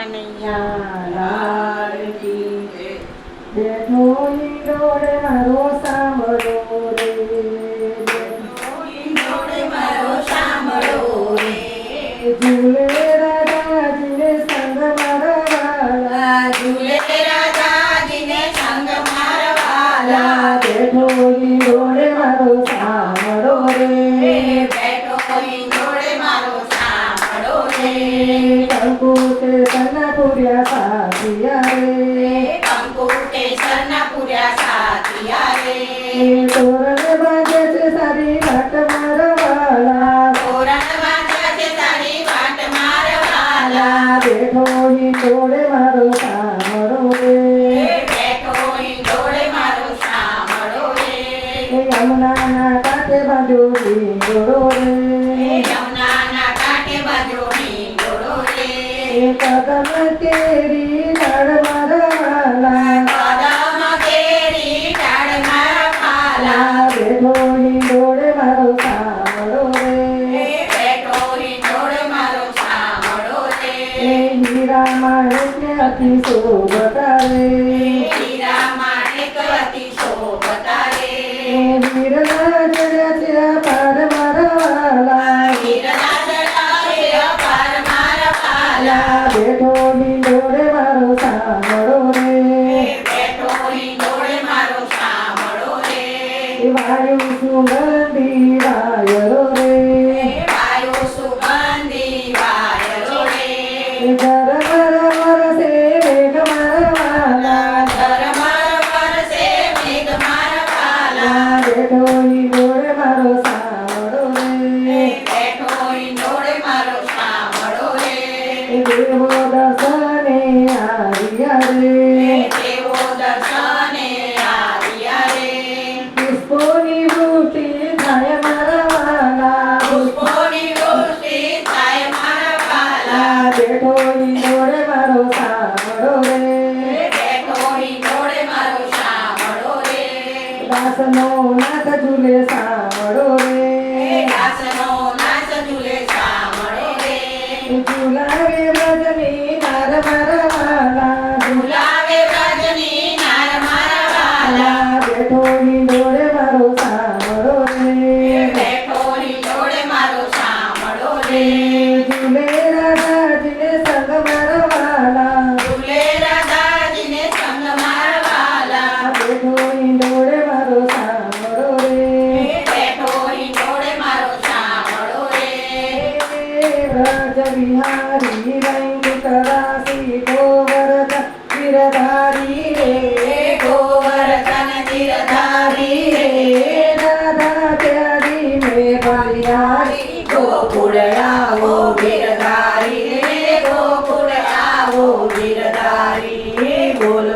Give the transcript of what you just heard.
કનૈયા લાલ કી જય। બેઠો ઈંડોળે મારો સાંભળો રે, બેઠો ઈંડોળે મારો સાંભળો રે, ઝૂલે રાધાજીને સંગ મારવાલા, ઝૂલે રાધાજીને સંગ મારવાલા, બેઠો ઈંડોળે મારો સાંભળો રે, બેઠો ઈંડોળે મારો સાંભળો રે, કંકુતે સના પૂર્યા સાથિયા રે, કંકુતે સના પૂર્યા સાથિયા રે, તોરણ બાજે છે સારી વાટ મારવાલા, તોરણ બાજે છે સારી વાટ મારવાલા, બેઠો ઈંડોળે મારો સાંભળો રે, બેઠો ઈંડોળે મારો સાંભળો રે, યમુનાના કાંઠે બાંધ્યો ઈંડોળો રે, યમુનાના કાંઠે બાંધ્યો ઈંડોળો રે, કદમ કેરી ઝાડ મારવાલા, કદમ કેરી ઝાડ મારવાલા, બેઠો ઈંડોળે મારો સાંભળો રે, બેઠો ઈંડોળે મારો સાંભળો રે, હીરા માણેકને અતિ શોભતા રે, હીરા માણેક અતિ શોભતા રે, હીરના ચડ્યા છે પાર મારવાલા, હીરના ચડ્યા છે પાર મારવાલા, બેઠો ઈંડોળે મારો સાંભળો રે, બેઠો ઈંડોળે મારો સાંભળો રે, વાયુ સુગંધી વાયરો રે, વાયુ સુગંધી વાયરો રે, ઝરમર વરસે મેઘ મારવાલા, ઝરમર વરસે મેઘ મારવાલા, બેઠો ઈંડોળે મારો સાંભળો રે, બેઠો ઈંડોળે મારો સાંભળો રે, દેવો દર્શને આવ્યા રે, દેવો દર્શને આવ્યા રે, પુષ્પોની વૃષ્ટિ થાય મારવાલા, પુષ્પોની વૃષ્ટિ થાય મારવાલા, બેઠો ઈંડોળે મારો સાંભળો રે, બેઠો ઈંડોળે મારો સાંભળો રે, દાસનો નાથ ઝૂલે સાંભળો રે, દાસનો નાથ ઝૂલે સાંભળો રે, ઝૂલાવે વ્રજની નાર મારવાલા, ઝૂલાવે વ્રજની નાર મારવાલા, બેઠો ઈંડોળે મારો સાંભળો રે, બેઠો ઈંડોળે મારો સાંભળો રે, ઝૂલે રાધાજીને સંગ મારવાલા, ઝૂલે રાધાજીને સંગ મારવાલા, બેઠો ઈંડોળે મારો સાંભળો રે, બેઠો ઈંડોળે મારો સાંભળો રે, વ્રજ વિહારી વેંકટરાશી ગોવર્ધન ગિરધારી રે, ગોવર્ધન ગિરધારી રે, રાધા ત્યારી મેં બલિહારી, ગોકુળ આવો ગિરધારી રે, ગોકુળ આવો ગિરધારી, બોલો